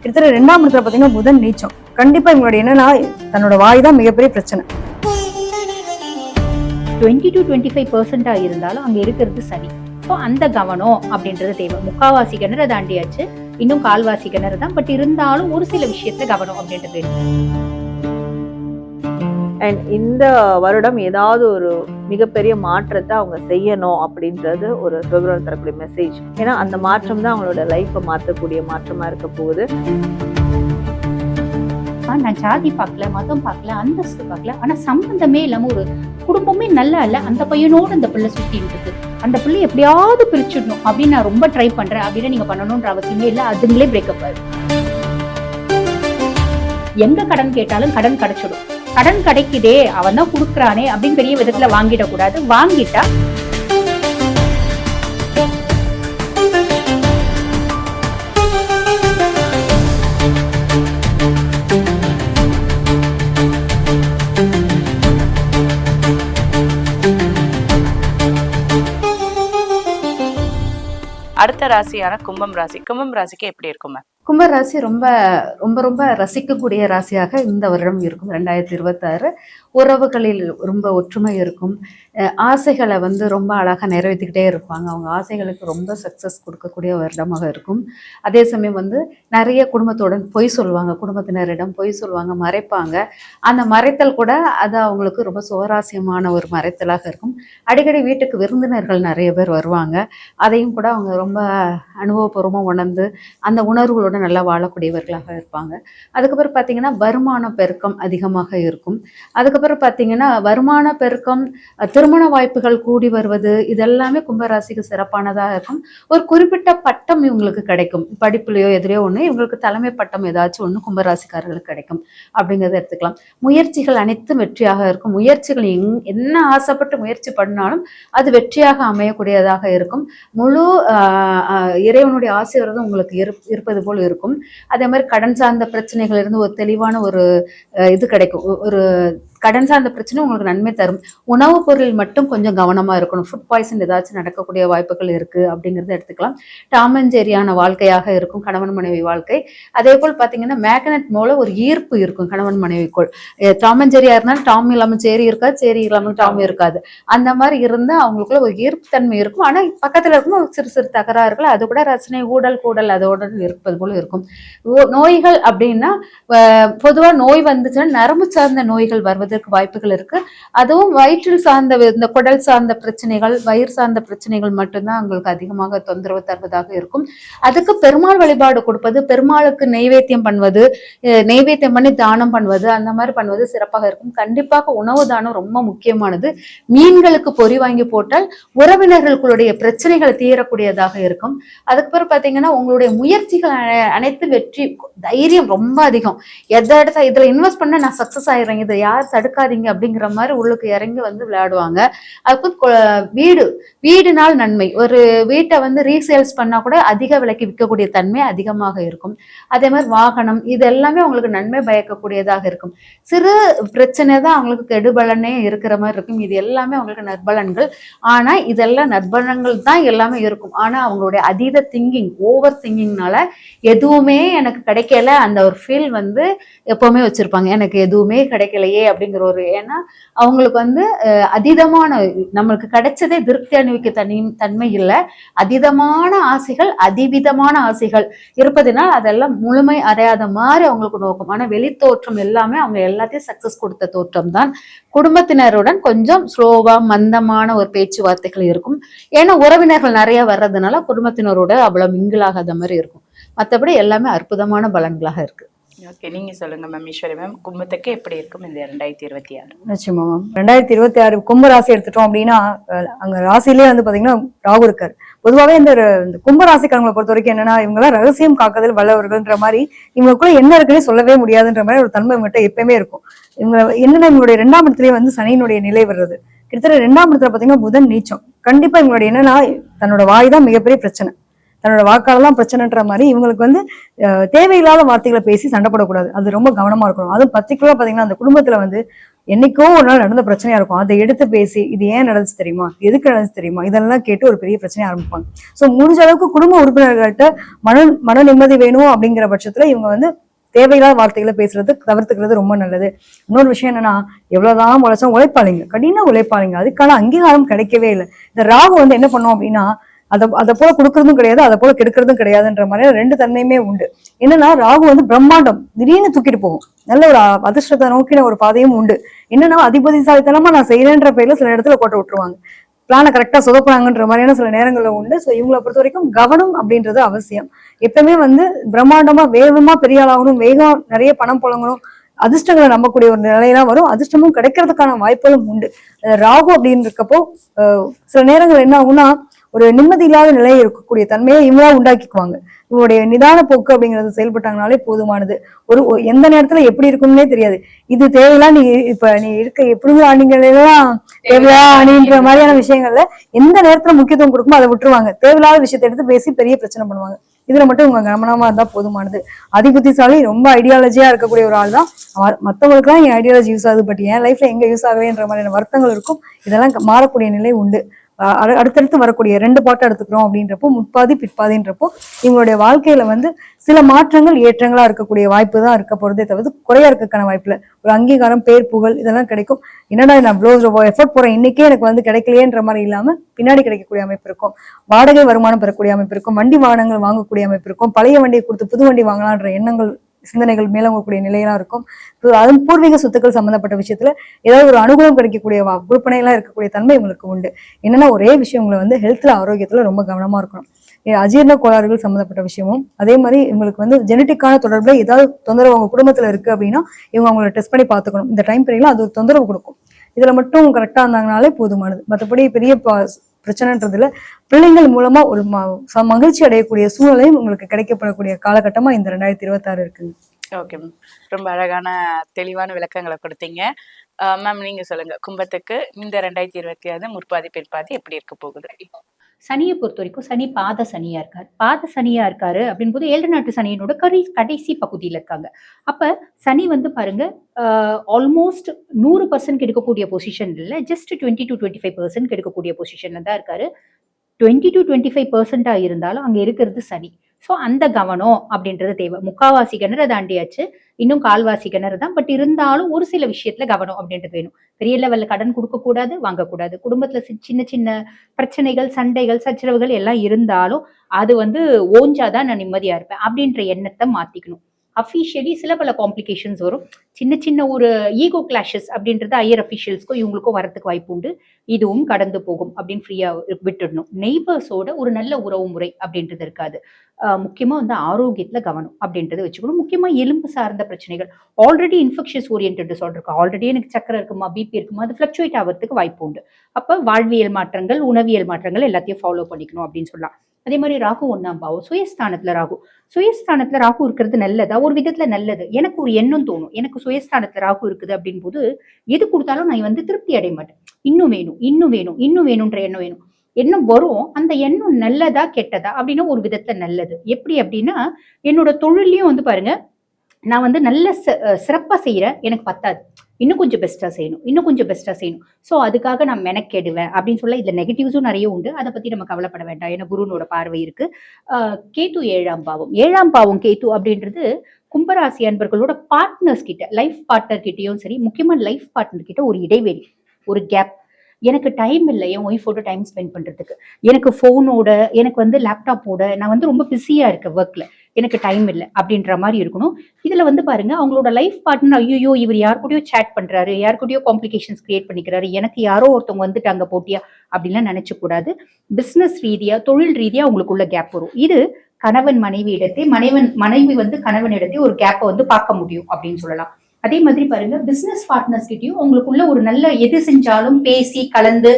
கிட்டத்தட்ட 2ஆம் இடத்துல பாத்தீங்கன்னா புதன் நீச்சம். கண்டிப்பா இவங்களுடைய என்னன்னா தன்னோட வாய் தான் மிகப்பெரிய பிரச்சனை. 20 to 25% இருந்தாலும் அங்க இருக்கிறது சனி. ஸோ அந்த கவனம் அப்படின்றது தேவை. முக்காவாசி கிணறு தாண்டியாச்சு, இன்னும் கால்வாசி கிணறு தான். பட் இருந்தாலும் ஒரு சில விஷயத்துல கவனம் அப்படின்றது. அண்ட் இந்த வருடம் ஏதாவது ஒரு மிகப்பெரிய மாற்றத்தை அவங்க செய்யணும் அப்படின்றது ஒரு சிவபெருமான் தரக்கூடிய மெசேஜ். ஏன்னா அந்த மாற்றம் தான் அவங்களோட லைஃப்பை மாற்றக்கூடிய மாற்றமா இருக்க போகுது. நான் ஜாதி பார்க்கல, மதம் பார்க்கல, அந்தஸ்து பார்க்கல, ஆனா சம்பந்தமே இல்லாம ஒரு குடும்பமே நல்லா இல்ல, அந்த பையனோட அந்த பிள்ளை சுத்திட்டு இருக்கு, அந்த பிள்ளை எப்படியாவது பிரிச்சிடணும் அப்படின்னு நான் ரொம்ப ட்ரை பண்றேன் அப்படின்னு நீங்க பண்ணணும்ன்ற அவசியமே இல்லை. அதுங்களே பிரேக்கப் ஆயிடும். எங்க கடன் கேட்டாலும் கடன் கிடைச்சிடும். கடன் கிடைக்குதே, அவன் தான் கொடுக்குறானே அப்படின்னு பெரிய விதத்துல வாங்கிடக்கூடாது. வாங்கிட்டா அடுத்த ராசியான கும்பம் ராசி. கும்பம் ராசிக்கு எப்படி இருக்கும்? கும்பராசி ரொம்ப ரொம்ப ரொம்ப ரசிக்கக்கூடிய ராசியாக இந்த வருடம் இருக்கும். 2026 உறவுகளில் ரொம்ப ஒற்றுமை இருக்கும். ஆசைகளை ரொம்ப அழகாக நிறைவேற்றிக்கிட்டே இருப்பாங்க. அவங்க ஆசைகளுக்கு ரொம்ப சக்ஸஸ் கொடுக்கக்கூடிய வருடமாக இருக்கும். அதே சமயம் நிறைய குடும்பத்துடன் பொய் சொல்லுவாங்க, குடும்பத்தினரிடம் பொய் சொல்லுவாங்க, மறைப்பாங்க. அந்த மறைத்தல் கூட அது அவங்களுக்கு ரொம்ப சுவாரஸ்யமான ஒரு மறைத்தலாக இருக்கும். அடிக்கடி வீட்டுக்கு விருந்தினர்கள் நிறைய பேர் வருவாங்க. அதையும் கூட அவங்க ரொம்ப அனுபவபூர்வமாக உணர்ந்து அந்த உணர்வுகளோட நல்லா வாழக்கூடியவர்களாக இருப்பாங்க. அதுக்கப்புறம் பார்த்தீங்கன்னா வருமான பெருக்கம் அதிகமாக இருக்கும். அதுக்கப்புறம் பார்த்தீங்கன்னா வருமான பெருக்கம், திருமண வாய்ப்புகள் கூடி வருவது, இதெல்லாமே கும்பராசிக்கு சிறப்பானதாக இருக்கும். ஒரு குறிப்பிட்ட பட்டம் இவங்களுக்கு கிடைக்கும். படிப்புலையோ எதிரையோ ஒன்று இவங்களுக்கு தலைமை பட்டம் ஏதாச்சும் ஒன்று கும்பராசிக்காரர்களுக்கு கிடைக்கும் அப்படிங்கிறத எடுத்துக்கலாம். முயற்சிகள் அனைத்தும் வெற்றியாக இருக்கும். முயற்சிகள் என்ன ஆசைப்பட்டு முயற்சி பண்ணாலும் அது வெற்றியாக அமையக்கூடியதாக இருக்கும். முழு இறைவனுடைய ஆசீர்வாதம் உங்களுக்கு இருப்பது போல் இருக்கும். அதே மாதிரி கடன் சார்ந்த பிரச்சனைகள் இருந்து ஒரு தெளிவான ஒரு இது கிடைக்கும். ஒரு கடன் சார்ந்த பிரச்சனை உங்களுக்கு நன்மை தரும். உணவுப் பொருள் மட்டும் கொஞ்சம் கவனமா இருக்கணும். ஃபுட் பாய்சன் ஏதாச்சும் நடக்கக்கூடிய வாய்ப்புகள் இருக்கு அப்படிங்கிறத எடுத்துக்கலாம். டாம் அண்ட் ஜெரியான வாழ்க்கையாக இருக்கும் கணவன் மனைவி வாழ்க்கை. அதே போல் பார்த்தீங்கன்னா மேக்னெட் மூலம் ஒரு ஈர்ப்பு இருக்கும் கணவன் மனைவிக்குள். டாம் அண்ட் ஜெரியா இருந்தாலும் டாம் இல்லாமல் சேரி இருக்காது, சேரி இல்லாமல் டாம் இருக்காது. அந்த மாதிரி இருந்தால் அவங்களுக்குள்ள ஒரு ஈர்ப்பு தன்மை இருக்கும். ஆனால் பக்கத்தில் இருக்கும் சிறு சிறு தகராறுகள், அது கூட ரச்சனை ஊடல் கூடல் அதோட இருப்பது போல இருக்கும். நோய்கள் அப்படின்னா பொதுவாக நோய் வந்துச்சுன்னா நரம்பு சார்ந்த நோய்கள் வருவது வாய்ப்புகள் இருக்கு. அதுவும் வயிற்றில் சார்ந்த இந்த குடல் சார்ந்த பிரச்சனைகள், வயிறு சார்ந்த பிரச்சனைகள் மட்டும்தான் உங்களுக்கு அதிகமாக தொந்தரவு தருவதாக இருக்கும். அதுக்கு பெருமாள் வழிபாடு கொடுப்பது, பெருமாளுக்கு நெய்வேத்தியம் பண்ணுவது, நெய்வேத்தியம் பண்ணி தானம் பண்ணுவது, அந்த மாதிரி பண்ணுவது சிறப்பாக இருக்கும். கண்டிப்பாக உணவு தானம் ரொம்ப முக்கியமானது. மீன்களுக்கு பொறி வாங்கி போட்டால் உறவினர்களுடைய பிரச்சனைகள் தீரக்கூடியதாக இருக்கும். அதுக்கப்புறம் பார்த்தீங்கன்னா உங்களுடைய முயற்சிகள் அனைத்து வெற்றி, தைரியம் ரொம்ப அதிகம். எதை எடுத்தா இதுல இன்வெஸ்ட் பண்ண நான் சக்சஸ் ஆயிடுறேன், இதை யார் தடுக்காதீங்க அப்படிங்கிற மாதிரி உள்ளுக்கு இறங்கி விளையாடுவாங்க. அதுக்கு வீடுனால் நன்மை. ஒரு வீட்டை ரீசேல்ஸ் பண்ணா கூட அதிக விலைக்கு விற்கக்கூடிய தன்மை அதிகமாக இருக்கும். அதே மாதிரி வாகனம், இது எல்லாமே அவங்களுக்கு நன்மை பயக்கக்கூடியதாக இருக்கும். சிறு பிரச்சனை தான் அவங்களுக்கு கெடுபலனே இருக்கிற மாதிரி இருக்கும். இது எல்லாமே அவங்களுக்கு நற்பலன்கள். ஆனா இதெல்லாம் நற்பலன்கள் தான் எல்லாமே இருக்கும். ஆனா அவங்களுடைய அதீத திங்கிங், ஓவர் திங்கிங்னால எதுவுமே எனக்கு கிடைக்கல அந்த ஒரு ஃபீல் எப்பவுமே வச்சிருப்பாங்க. எனக்கு எதுவுமே கிடைக்கலையே அப்படிங்கிற ஒரு, ஏன்னா அவங்களுக்கு அதீதமான நம்மளுக்கு கிடைச்சதே திருப்தி அணிவிக்க தன்மை இல்லை. அதீதமான ஆசைகள், அதிவிதமான ஆசைகள் இருப்பதுனால் அதெல்லாம் முழுமை அடையாத மாதிரி அவங்களுக்கு நோக்கம். ஆனா வெளித்தோற்றம் எல்லாமே அவங்க எல்லாத்தையும் சக்சஸ் கொடுத்த தோற்றம் தான். குடும்பத்தினருடன் கொஞ்சம் ஸ்லோவா மந்தமான ஒரு பேச்சுவார்த்தைகள் இருக்கும். ஏன்னா உறவினர்கள் நிறைய வர்றதுனால குடும்பத்தினரோட அவ்வளவு மிங்கிளாகாத மாதிரி இருக்கும். மற்றபடி எல்லாமே அற்புதமான பலன்களாக இருக்கு. ஓகே, நீங்க சொல்லுங்க மேம். ஈஸ்வரி மேம், கும்பத்துக்கு எப்படி இருக்கும் இந்த 2026? நிச்சயமா மேம். 2026 கும்ப ராசி எடுத்துட்டோம் அப்படின்னா அங்க ராசியிலே பாத்தீங்கன்னா ராகு இருக்காரு. பொதுவாகவே இந்த கும்ப ராசிக்காரங்களை பொறுத்த வரைக்கும் என்னன்னா இவங்கெல்லாம் ரகசியம் காக்குதல் வல்லவர்கள்ன்ற மாதிரி, இவங்களுக்குள்ள என்ன இருக்குன்னு சொல்லவே முடியாதுன்ற மாதிரி ஒரு தன்மை மட்டும் எப்பயுமே இருக்கும். இவங்க என்னன்னா இவங்களுடைய 2ஆம் இடத்துலயே சனியினுடைய நிலை வர்றது. கிட்டத்தட்ட 2ஆம் இடத்துல பாத்தீங்கன்னா புதன் நீச்சம். கண்டிப்பா இவங்களுடைய என்னன்னா தன்னோட வாய் தான் மிகப்பெரிய பிரச்சனை. தன்னோட வாக்கால தான் பிரச்சனைன்ற மாதிரி இவங்களுக்கு வந்து தேவையில்லாத வார்த்தைகளை பேசி சண்டை போடக்கூடாது. அது ரொம்ப கவனமா இருக்கணும். அதுவும் பர்டிகுலரா பாத்தீங்கன்னா அந்த குடும்பத்துல வந்து என்னைக்கோ ஒரு நாள் நடந்த பிரச்சனையா இருக்கும். அதை எடுத்து பேசி இது ஏன் நடந்துச்சு தெரியுமா, எதுக்கு நடந்துச்சு தெரியுமா, இதெல்லாம் கேட்டு ஒரு பெரிய பிரச்சனையை ஆரம்பிப்பாங்க. ஸோ முடிஞ்ச அளவுக்கு குடும்ப உறுப்பினர்கள்ட்ட மன நிம்மதி வேணும் அப்படிங்கிற பட்சத்துல இவங்க வந்து தேவையில்லாத வார்த்தைகளை பேசுறது தவிர்த்துக்கிறது ரொம்ப நல்லது. இன்னொரு விஷயம் என்னன்னா, எவ்வளவுதான் உழைச்சும் உழைப்பாளிங்க, கடின உழைப்பாளிங்க, அதுக்கான அங்கீகாரம் கிடைக்கவே இல்லை. இந்த ராகு வந்து என்ன பண்ணும் அப்படின்னா, அதை போல கொடுக்கறதும் கிடையாது, அதை போல கெடுக்கிறதும் கிடையாதுன்ற மாதிரி ரெண்டு தன்மையுமே உண்டு. என்னன்னா ராகு வந்து பிரம்மாண்டம் திடீர்னு தூக்கிட்டு போகும், நல்ல ஒரு அதிர்ஷ்டத்தை நோக்கின ஒரு பாதையும் உண்டு. என்னன்னா அதிபதிசாலித்தனமா நான் செய்யறேன்ற பேர்ல சில இடத்துல கோட்டை விட்டுருவாங்க, பிளானை கரெக்டா சொதப்புறாங்கன்ற மாதிரியான சில நேரங்கள்ல உண்டு. ஸோ இவங்களை பொறுத்த வரைக்கும் கவனம் அப்படின்றது அவசியம். எப்பவுமே வந்து பிரம்மாண்டமா வேகமா பெரிய ஆளாகணும், வேகம் நிறைய பணம் புழங்கணும், அதிர்ஷ்டங்களை நம்பக்கூடிய ஒரு நிலையெல்லாம் வரும், அதிர்ஷ்டமும் கிடைக்கிறதுக்கான வாய்ப்புகளும் உண்டு. ராகு அப்படின்னு இருக்கப்போ சில நேரங்கள் என்ன ஆகும்னா ஒரு நிம்மதி இல்லாத நிலையை இருக்கக்கூடிய தன்மையை இவங்களா உண்டாக்கிக்குவாங்க. இவங்களுடைய நிதான போக்கு அப்படிங்கறது செயல்பட்டாங்கனாலே போதுமானது. எந்த நேரத்துல எப்படி இருக்கும்னே தெரியாது. இது தேவையில்லா நீ இருக்க எப்படி ஆணிங்கெல்லாம் தேவையா ஆணின்ற மாதிரியான விஷயங்கள்ல எந்த நேரத்துல முக்கியத்துவம் கொடுக்குமோ அதை விட்டுருவாங்க. தேவையில்லாத விஷயத்தை எடுத்து பேசி பெரிய பிரச்சனை பண்ணுவாங்க. இதுல மட்டும் இவங்க கவனமா இருந்தா போதுமானது. அதிபுத்திசாலி ரொம்ப ஐடியாலஜியா இருக்கக்கூடிய ஒரு ஆள் தான். மத்தவங்களுக்கு எல்லாம் என் ஐடியாலஜி யூஸ் ஆகுது, பட் என் லைஃப்ல எங்க யூஸ் ஆகவேன்ற மாதிரியான வருத்தங்கள் இருக்கும். இதெல்லாம் மாறக்கூடிய நிலை உண்டு. அடுத்தடுத்து வரக்கூடிய 2 பாட்டை எடுத்துக்கிறோம் அப்படின்றப்போ முற்பாதி பிற்பாதின்றப்போ இவங்களுடைய வாழ்க்கையில வந்து சில மாற்றங்கள் ஏற்றங்களா இருக்கக்கூடிய வாய்ப்பு தான் இருக்க போறதே தவிர குறையா இருக்கக்கான வாய்ப்புல ஒரு அங்கீகாரம், பேர், புகழ் இதெல்லாம் கிடைக்கும். என்னடா நான் இவ்வளவு எஃபர்ட் போறேன், இன்னைக்கே எனக்கு வந்து கிடைக்கலையேன்ற மாதிரி இல்லாம பின்னாடி கிடைக்கக்கூடிய அமைப்பு இருக்கும். வாடகை வருமானம் பெறக்கூடிய அமைப்பு இருக்கும், வண்டி வாகனங்கள் வாங்கக்கூடிய அமைப்பு இருக்கும், பழைய வண்டியை கொடுத்து புது வண்டி வாங்கலான்ற எண்ணங்கள் சிந்தனைகள் மேலோங்கக்கூடிய நிலையெல்லாம் இருக்கும். அதன் பூர்வீக சொத்துக்கள் சம்பந்தப்பட்ட விஷயத்துல ஏதாவது ஒரு அனுகூலம் கிடைக்கக்கூடிய விற்பனையெல்லாம் இருக்கக்கூடிய தன்மை இவங்களுக்கு உண்டு. என்னன்னா ஒரே விஷயம், உங்களை வந்து ஹெல்த்ல ஆரோக்கியத்துல ரொம்ப கவனமா இருக்கணும். அஜீரண கோளாறுகள் சம்பந்தப்பட்ட விஷயமும் அதே மாதிரி இவங்களுக்கு வந்து ஜெனட்டிக்கான தொடர்புல ஏதாவது தொந்தரவு அவங்க குடும்பத்துல இருக்கு அப்படின்னா இவங்க அவங்கள டெஸ்ட் பண்ணி பார்த்துக்கணும். இந்த டைம் பீரியட்ல அது ஒரு தொந்தரவு கொடுக்கும். இதுல மட்டும் கரெக்டா இருந்தாங்கனாலே போதுமானது. மற்றபடி பெரிய பிரச்சனைன்றதுல பிள்ளைங்கள் மூலமா ஒரு மகிழ்ச்சி அடையக்கூடிய சூழ்நிலையும் உங்களுக்கு கிடைக்கப்படக்கூடிய காலகட்டமா இந்த 2026 இருக்குங்க. ஓகே மேம், ரொம்ப அழகான தெளிவான விளக்கங்களை கொடுத்தீங்க. மேம் நீங்க சொல்லுங்க, கும்பத்துக்கு இந்த 2026 முற்பாதி பிற்பாதி எப்படி இருக்க போகுது? சனியை பொறுத்த வரைக்கும் சனி பாத சனியா இருக்காரு அப்படின் போது 7 நாட்டு சனியினோட கடைசி பகுதியில இருக்காங்க. அப்ப சனி வந்து பாருங்க ஆல்மோஸ்ட் 100% கிடைக்கக்கூடிய பொசிஷன் இல்ல, ஜஸ்ட் 20 to 25% கிடைக்கக்கூடிய பொசிஷன்ல தான் இருக்காரு. 20 to 25% இருந்தாலும் அங்க இருக்கிறது சனி. ஸோ அந்த கவனம் அப்படின்றது தேவை. முக்காவாசி கிணறு தாண்டியாச்சு, இன்னும் கால்வாசி கிணறு தான். பட் இருந்தாலும் ஒரு சில விஷயத்துல கவனம் அப்படின்றது வேணும். பெரிய லெவல்ல கடன் கொடுக்கக்கூடாது, வாங்கக்கூடாது. குடும்பத்துல சின்ன சின்ன பிரச்சனைகள், சண்டைகள், சச்சரவுகள் எல்லாம் இருந்தாலும் அது வந்து ஓஞ்சாதான் நான் நிம்மதியா இருப்பேன் அப்படின்ற எண்ணத்தை மாத்திக்கணும். அஃபிஷியலி சில பல காம்ப்ளிகேஷன்ஸ் வரும். சின்ன ஒரு ஈகோ கிளாஷஸ் அப்படின்றது ஹையர் அஃபிஷியல்ஸ்க்கும் இவங்களுக்கும் வரத்துக்கு வாய்ப்பு உண்டு. இதுவும் கடந்து போகும் அப்படின்னு ஃப்ரீயா விட்டுடணும். நெய்பர்ஸோட ஒரு நல்ல உறவு முறை அப்படின்றது இருக்காது. முக்கியமா வந்து ஆரோக்கியத்துல கவனம் அப்படின்றது வச்சுக்கணும். முக்கியமா எலும்பு சார்ந்த பிரச்சனைகள், ஆல்ரெடி இன்ஃபெக்ஷஸ் ஓரியன்ட் டிசார்டர் இருக்கு, ஆல்ரெடி எனக்கு சக்கரை இருக்குமா, பிபி இருக்குமா, அது ஃபிளக்சுவேட் ஆகிறதுக்கு வாய்ப்பு உண்டு. அப்ப வாழ்வியல் மாற்றங்கள், உணவியல் மாற்றங்கள் எல்லாத்தையும் ஃபாலோ பண்ணிக்கணும் அப்படின்னு சொல்லலாம். அதே மாதிரி ராகு 1ஆம் பாவம், சுயஸ்தானத்துல ராகு இருக்கிறது நல்லதா? ஒரு விதத்துல நல்லது. எனக்கு ஒரு எண்ணம் தோணும், எனக்கு சுயஸ்தானத்துல ராகு இருக்குது அப்படின் போது எது கொடுத்தாலும் நான் வந்து திருப்தி அடைய மாட்டேன். இன்னும் வேணும்ன்ற எண்ணம் வரும். அந்த எண்ணம் நல்லதா கெட்டதா அப்படின்னா ஒரு விதத்துல நல்லது. எப்படி அப்படின்னா என்னோட தொழிலையும் வந்து பாருங்க, நான் வந்து நல்ல சிறப்பா செய்யறேன், எனக்கு பத்தாது, இன்னும் கொஞ்சம் பெஸ்டா செய்யணும். ஸோ அதுக்காக நான் மெனக்கெடுவேன் அப்படின்னு சொல்ல இதுல நெகட்டிவ்ஸும் நிறைய உண்டு. அதை பத்தி நம்ம கவலைப்பட வேண்டாம், ஏன்னா குருனோட பார்வை இருக்கு. கேது 7ஆம் பாவம் கேது அப்படின்றது கும்பராசி அன்பர்களோட பார்ட்னர்ஸ் கிட்ட, லைஃப் பார்ட்னர் கிட்டயும் சரி, முக்கியமா லைஃப் பார்ட்னர் கிட்ட ஒரு இடைவெளி, ஒரு கேப். எனக்கு டைம் இல்லை என் ஒய்ஃபோட டைம் ஸ்பெண்ட் பண்றதுக்கு, எனக்கு ஃபோனோட, எனக்கு வந்து லேப்டாப்போட நான் வந்து ரொம்ப பிஸியா இருக்கேன் ஒர்க்ல, எனக்கு டைம் இல்லை அப்படின்ற மாதிரி இருக்கணும். இதுல வந்து பாருங்க அவங்களோட லைஃப் பார்ட்னர் ஐயோ இவர் யார் கூடயோ சேட் பண்றாரு, யார் கூடயோ காம்ப்ளிகேஷன்ஸ் கிரியேட் பண்ணிக்கிறாரு, எனக்கு யாரோ ஒருத்தவங்க வந்துட்டாங்க போட்டியா அப்படின்லாம் நினைச்ச கூடாது. பிசினஸ் ரீதியா, தொழில் ரீதியா அவங்களுக்குள்ள கேப் வரும். இது கணவன் மனைவி இடத்தை, மனைவி வந்து கணவன் இடத்தை ஒரு கேப்பை வந்து பார்க்க முடியும் அப்படின்னு சொல்லலாம். அதே மாதிரி பாருங்க பிசினஸ் பார்ட்னர்ஸ் கிட்டயும் உங்களுக்குள்ள ஒரு நல்ல எது செஞ்சாலும் பேசி கலந்து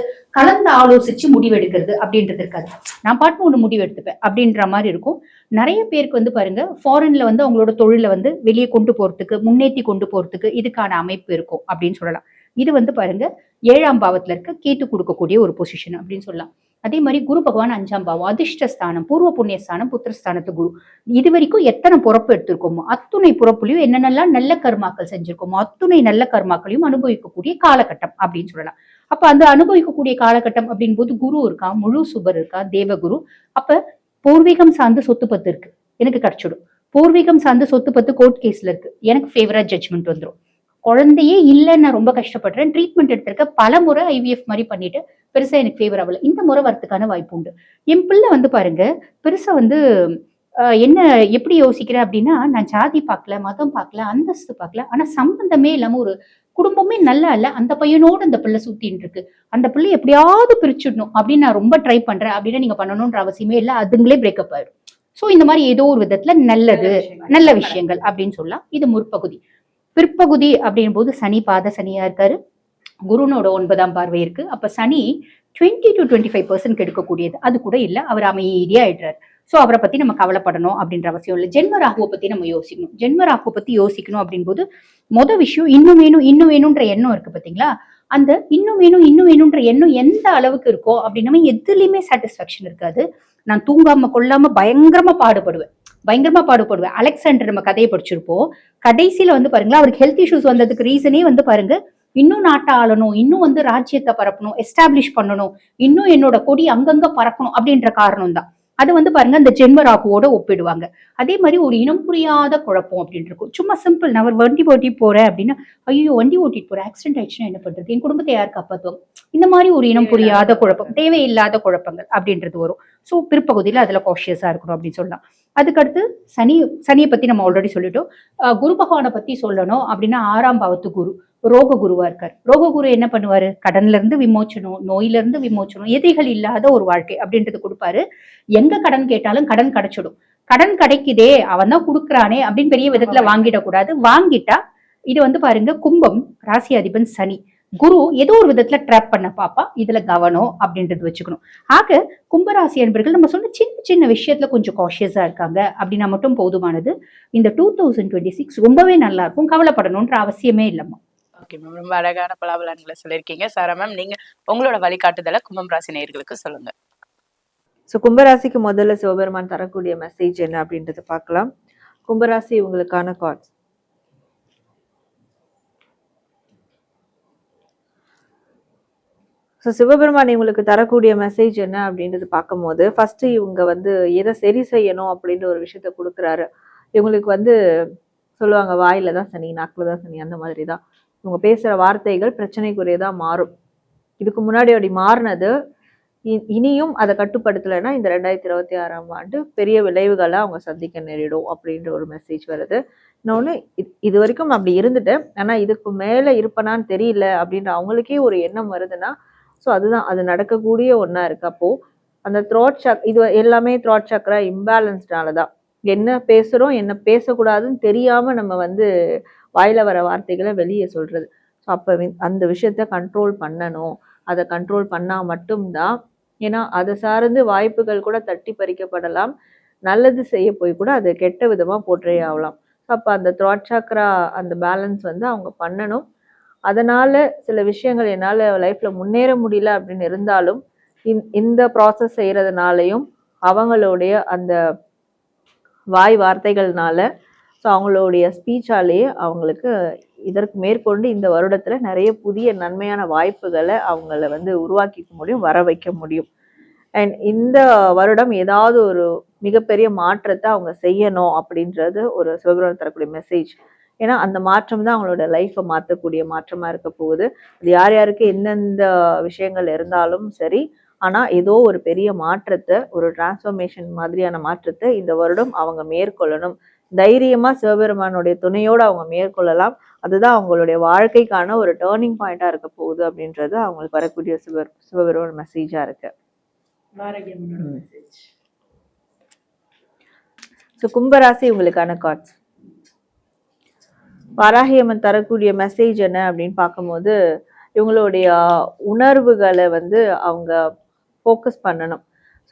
ஆலோசிச்சு முடிவெடுக்கிறது அப்படின்றது இருக்காது. நான் பாட்டு ஒன்று முடிவு எடுத்துப்பேன் அப்படின்ற மாதிரி இருக்கும். நிறைய பேருக்கு வந்து பாருங்க ஃபாரின்ல வந்து அவங்களோட தொழிலை வந்து வெளியே கொண்டு போறதுக்கு, முன்னேற்றி கொண்டு போறதுக்கு இதுக்கான அமைப்பு இருக்கும் அப்படின்னு சொல்லலாம். இது வந்து பாருங்க 7ஆம் பாவத்துல இருக்க கேத்து கொடுக்கக்கூடிய ஒரு பொசிஷன் அப்படின்னு சொல்லலாம். அதே மாதிரி குரு பகவான் 5ஆம் பாவம் அதிர்ஷ்டஸ்தானம், பூர்வ புண்ணியஸ்தானம், புத்திரஸ்தானத்து குரு. இது வரைக்கும் எத்தனை பிறப்பு எடுத்திருக்கோமோ அத்துணை பிறப்புலையும் என்னென்னலாம் நல்ல கர்மாக்கள் செஞ்சிருக்கோமோ அத்துணை நல்ல கர்மாக்களையும் அனுபவிக்கக்கூடிய காலகட்டம் அப்படின்னு சொல்லலாம். அப்ப அந்த அனுபவிக்கக்கூடிய காலகட்டம் அப்படின் போது குரு இருக்கா, முழு சுபர் இருக்கா, தேவகுரு. அப்ப பூர்வீகம் சார்ந்து சொத்து பத்து இருக்கு, எனக்கு கிடைச்சிடும். பூர்வீகம் சார்ந்து சொத்து பத்து கோர்ட் கேஸ்ல இருக்கு, எனக்கு ஃபேவரா ஜட்ஜ்மெண்ட் வந்துடும். குழந்தையே இல்லைன்னு நான் ரொம்ப கஷ்டப்படுறேன், ட்ரீட்மெண்ட் எடுத்திருக்க, பல முறை IVF மாதிரி பண்ணிட்டு பெருசா எனக்கு ஃபேவர் ஆகல, இந்த முறை வரதுக்கான வாய்ப்பு உண்டு. என் பிள்ளை வந்து பாருங்க பெருசா வந்து என்ன எப்படி யோசிக்கிறேன் அப்படின்னா, நான் ஜாதி பார்க்கல, மதம் பார்க்கல, அந்தஸ்து பார்க்கல, ஆனா சம்பந்தமே இல்லாம ஒரு குடும்பமே நல்லா இல்ல, அந்த பையனோட அந்த பிள்ளை சுத்தின்னு இருக்கு, அந்த பிள்ளை எப்படியாவது பிரிச்சிடணும் அப்படின்னு நான் ரொம்ப ட்ரை பண்றேன் அப்படின்னு நீங்க பண்ணணும்ன்ற அவசியமே இல்லை, அதுங்களே பிரேக்கப் ஆயிடும். ஸோ இந்த மாதிரி ஏதோ ஒரு விதத்துல நல்லது நல்ல விஷயங்கள் அப்படின்னு சொல்லலாம். இது முற்பகுதி. பிற்பகுதி அப்படின் போது சனி பாத சனியா இருக்காரு, குருனோட 9ஆம் பார்வை இருக்கு. அப்ப சனி 20 to 25% கெடுக்கக்கூடியது, அது கூட இல்ல, அவர் அமைதியா ஆயிடுறாரு. ஸோ அவரை பத்தி நம்ம கவலைப்படணும் அப்படின்ற அவசியம் இல்லை. ஜென்ம ராகுவை பத்தி நம்ம யோசிக்கணும். ஜென்ம ராகுவை பத்தி யோசிக்கணும் அப்படின் போது விஷயம் இன்னும் வேணும்ன்ற எண்ணம் இருக்கு பாத்தீங்களா, அந்த இன்னும் வேணும்ன்ற எண்ணம் எந்த அளவுக்கு இருக்கோ அப்படின்னா எதுலையுமே சாட்டிஸ்பாக்சன் இருக்காது. நான் தூங்காம கொள்ளாம பயங்கரமா பாடுபடுவேன். அலெக்சாண்டர் நம்ம கதையை படிச்சிருப்போம். கடைசியில வந்து பாருங்களா, அவருக்கு ஹெல்த் இஷ்யூஸ் வந்ததுக்கு ரீசனே வந்து பாருங்க, இன்னும் நாட்டை ஆளணும், இன்னும் வந்து ராஜ்யத்தை பரப்பணும், எஸ்டாப்ளிஷ் பண்ணணும், இன்னும் என்னோட கொடி அங்கங்க பறக்கணும் அப்படின்ற காரணம் தான். அது வந்து பாருங்க அந்த ஜென்ம ராகுவோட ஒப்பிடுவாங்க. அதே மாதிரி ஒரு இனம் புரியாத குழப்பம் அப்படின்னு இருக்கும். சும்மா சிம்பிள், நான் ஒரு வண்டி ஓட்டி போறேன் அப்படின்னா, ஐயோ வண்டி ஓட்டிட்டு போறேன், ஆக்சிடென்ட் ஆயிடுச்சுன்னா என்ன பண்றது, என் குடும்பத்தை யார் காப்பாற்றுவாங்க, இந்த மாதிரி ஒரு இனம் புரியாத குழப்பம், தேவையில்லாத குழப்பங்கள் அப்படின்றது வரும். ஸோ பிற்பகுதியில் அதுல காஷியஸா இருக்கணும் அப்படின்னு சொல்லலாம். அதுக்கடுத்து சனியை பத்தி நம்ம ஆல்ரெடி சொல்லிட்டோம். குரு பகவானை பத்தி சொல்லணும் அப்படின்னா 6ஆம் பாவத்து குரு ரோக குருவா இருக்காரு. ரோக குரு என்ன பண்ணுவாரு, கடன்ல இருந்து விமோச்சனம், நோயில இருந்து விமோச்சனம், எதிரிகள் இல்லாத ஒரு வாழ்க்கை அப்படின்றது கொடுப்பாரு. எங்க கடன் கேட்டாலும் கடன் கிடைச்சிடும். கடன் கிடைக்குதே, அவன் தான் கொடுக்குறானே அப்படின்னு பெரிய விதத்துல வாங்கிடக்கூடாது. வாங்கிட்டா இது வந்து பாருங்க கும்பம், ராசி அதிபன் சனி, குரு ஏதோ ஒரு விதத்துல ட்ராப் பண்ண பாப்பா, இதுல கவனம் அப்படின்றது வச்சுக்கணும். ஆக கும்பராசி என்பர்கள் நம்ம சொன்ன சின்ன சின்ன விஷயத்துல கொஞ்சம் காஷியஸா இருக்காங்க அப்படின்னா மட்டும் போதுமானது. இந்த 2026 ரொம்பவே நல்லா இருக்கும், கவலைப்படணும்ன்ற அவசியமே இல்லம்மா. ஓகே மேம், ரொம்ப அழகான பலாபலன்களை சொல்லியிருக்கீங்க. சாரா மேம், நீங்க உங்களோட வழிகாட்டுதலை கும்பம் ராசி நேயர்களுக்கு சொல்லுங்க. ஸோ கும்பராசிக்கு முதல்ல சிவபெருமான் தரக்கூடிய மெசேஜ் என்ன அப்படின்றத பார்க்கலாம். கும்பராசி உங்களுக்கான கார்ட்ஸ். ஸோ சிவபெருமான் இவங்களுக்கு தரக்கூடிய மெசேஜ் என்ன அப்படின்றது பார்க்கும்போது, ஃபர்ஸ்ட் இவங்க வந்து எதை சரி செய்யணும் அப்படின்ற ஒரு விஷயத்த கொடுக்குறாரு. இவங்களுக்கு வந்து சொல்லுவாங்க, வாயில தான் சனி, நாக்குல தான் சனி, அந்த மாதிரி தான் இவங்க பேசுற வார்த்தைகள் பிரச்சனைக்குரியதா மாறும். இதுக்கு முன்னாடி அப்படி மாறினது, இனியும் அதை கட்டுப்படுத்தலைன்னா இந்த 2026ஆம் ஆண்டு பெரிய விளைவுகளை அவங்க சந்திக்க நேரிடும் அப்படின்ற ஒரு மெசேஜ் வருது. இன்னொன்று, இது வரைக்கும் அப்படி இருந்துட்டேன், ஆனால் இதுக்கு மேலே இருப்பனான்னு தெரியல அப்படின்ற அவங்களுக்கே ஒரு எண்ணம் வருதுன்னா, ஸோ அதுதான் அது நடக்கக்கூடிய ஒன்றா இருக்கு. அப்போது அந்த இது எல்லாமே த்ராட் சக்ரா இம்பேலன்ஸ்டால தான். என்ன பேசுகிறோம் என்ன பேசக்கூடாதுன்னு தெரியாமல் நம்ம வந்து வாயில வர வார்த்தைகளை வெளியே சொல்றது. ஸோ அப்போ அந்த விஷயத்த கண்ட்ரோல் பண்ணணும். அதை கண்ட்ரோல் பண்ணால் மட்டும்தான், ஏன்னா அதை சார்ந்து வாய்ப்புகள் கூட தட்டி பறிக்கப்படலாம், நல்லது செய்ய போய் கூட அது கெட்ட விதமாக போற்றே ஆகலாம். அப்போ அந்த த்ராட் சக்ரா அந்த பேலன்ஸ் வந்து அவங்க பண்ணணும். அதனால சில விஷயங்கள் என்னால் லைஃப்ல முன்னேற முடியல அப்படின்னு இருந்தாலும் இந்த ப்ராசஸ் செய்யறதுனாலையும் அவங்களுடைய அந்த வாய் வார்த்தைகள்னால, ஸோ அவங்களுடைய ஸ்பீச்சாலேயே அவங்களுக்கு இதற்கு மேற்கொண்டு இந்த வருடத்துல நிறைய புதிய நன்மையான வாய்ப்புகளை அவங்கள வந்து உருவாக்கிக்க முடியும், வர வைக்க முடியும். அண்ட் இந்த வருடம் ஏதாவது ஒரு மிகப்பெரிய மாற்றத்தை அவங்க செய்யணும் அப்படின்றது ஒரு சிவபெருமான் தரக்கூடிய மெசேஜ். ஏன்னா அந்த மாற்றம் தான் அவங்களோட லைஃப்பை மாற்றக்கூடிய மாற்றமா இருக்க போகுது. அது யார் யாருக்கு எந்தெந்த விஷயங்கள் இருந்தாலும் சரி, ஆனா ஏதோ ஒரு பெரிய மாற்றத்தை, ஒரு டிரான்ஸ்ஃபர்மேஷன் மாதிரியான மாற்றத்தை இந்த வருடம் அவங்க மேற்கொள்ளணும். தைரியமா சிவபெருமானுடைய துணையோடு அவங்க மேற்கொள்ளலாம். அதுதான் அவங்களுடைய வாழ்க்கைக்கான ஒரு டேர்னிங் பாயிண்டா இருக்க போகுது அப்படின்றது அவங்களுக்கு வரக்கூடிய சிவபெருமான் மெசேஜா இருக்கு. ஸோ கும்பராசி உங்களுக்கான கார்ட்ஸ். வராகியம்மன் தரக்கூடிய மெசேஜ் என்ன அப்படின்னு பார்க்கும்போது, இவங்களுடைய உணர்வுகளை வந்து அவங்க ஃபோக்கஸ் பண்ணணும்.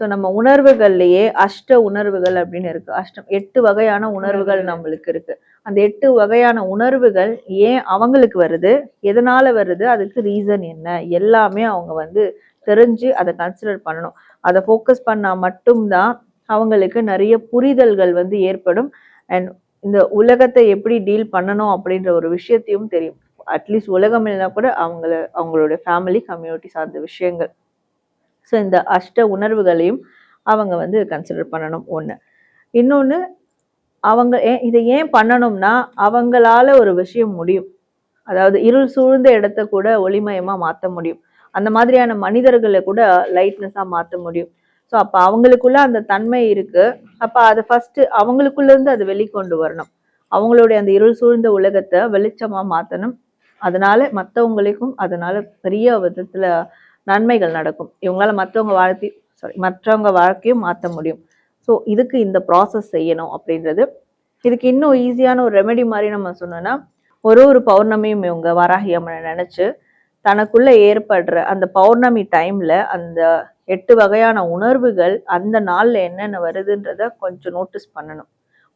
ஸோ நம்ம உணர்வுகள்லயே அஷ்ட உணர்வுகள் அப்படின்னு இருக்கு. 8 வகையான உணர்வுகள் நம்மளுக்கு இருக்கு. அந்த 8 வகையான உணர்வுகள் ஏன் அவங்களுக்கு வருது, எதனால வருது, அதுக்கு ரீசன் என்ன, எல்லாமே அவங்க வந்து தெரிஞ்சு அதை கன்சிடர் பண்ணணும். அதை ஃபோக்கஸ் பண்ணா மட்டும்தான் அவங்களுக்கு நிறைய புரிதல்கள் வந்து ஏற்படும். அண்ட் இந்த உலகத்தை எப்படி டீல் பண்ணணும் அப்படின்ற ஒரு விஷயத்தையும் தெரியும். அட்லீஸ்ட் உலகம் இல்லைனா கூட அவங்களுடைய ஃபேமிலி கம்யூனிட்டி சார்ந்த விஷயங்கள். ஸோ இந்த அஷ்ட உணர்வுகளையும் அவங்க வந்து கன்சிடர் பண்ணணும். ஒன்று. இன்னொன்று, அவங்க இதை ஏன் பண்ணணும்னா அவங்களால ஒரு விஷயம் முடியும். அதாவது இருள் சூழ்ந்த இடத்த கூட ஒளிமயமா மாற்ற முடியும். அந்த மாதிரியான மனிதர்களை கூட லைட்னஸாக மாற்ற முடியும். ஸோ அப்போ அவங்களுக்குள்ள அந்த தன்மை இருக்கு. அப்போ அதை ஃபர்ஸ்ட் அவங்களுக்குள்ள இருந்து அதை வெளிக்கொண்டு வரணும். அவங்களுடைய அந்த இருள் சூழ்ந்த உலகத்தை வெளிச்சமா மாற்றணும். அதனால மற்றவங்களுக்கும் அதனால பெரிய விதத்துல நன்மைகள் நடக்கும். இவங்களால மற்றவங்க வாழ்க்கையும் மாற்ற முடியும். ஸோ இதுக்கு இந்த ப்ராசஸ் செய்யணும் அப்படின்றது. இதுக்கு இன்னும் ஈஸியான ஒரு ரெமெடி மாதிரி நம்ம சொன்னோம்னா, ஒரு பௌர்ணமியும் இவங்க வராகி அம்மனை நினைச்சு தனக்குள்ள ஏற்படுற அந்த பௌர்ணமி டைம்ல அந்த 8 வகையான உணர்வுகள் அந்த நாள்ல என்னென்ன வருதுன்றத கொஞ்சம் நோட்டீஸ் பண்ணணும்.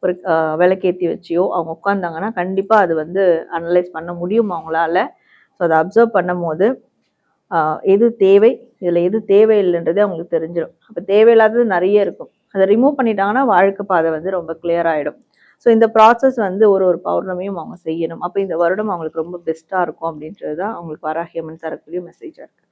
ஒரு விளக்கேற்றி வச்சியோ அவங்க உட்காந்தாங்கன்னா கண்டிப்பா அது வந்து அனலைஸ் பண்ண முடியும் அவங்களால. ஸோ அதை அப்சர்வ் பண்ணும் போது எது தேவை, இதுல எது தேவையில்லைன்றதே அவங்களுக்கு தெரிஞ்சிடும். அப்போ தேவையில்லாதது நிறைய இருக்கும். அதை ரிமூவ் பண்ணிட்டாங்கன்னா வாழ்க்கை பாதை வந்து ரொம்ப கிளியர் ஆயிடும். ஸோ இந்த ப்ராசஸ் வந்து ஒரு பௌர்ணமியும் அவங்க செய்யணும். அப்போ இந்த வருடம் அவங்களுக்கு ரொம்ப பெஸ்ட்டாக இருக்கும் அப்படின்றது தான் அவங்களுக்கு வராகி அம்மன் தரக்கூடிய மெசேஜாக இருக்கு.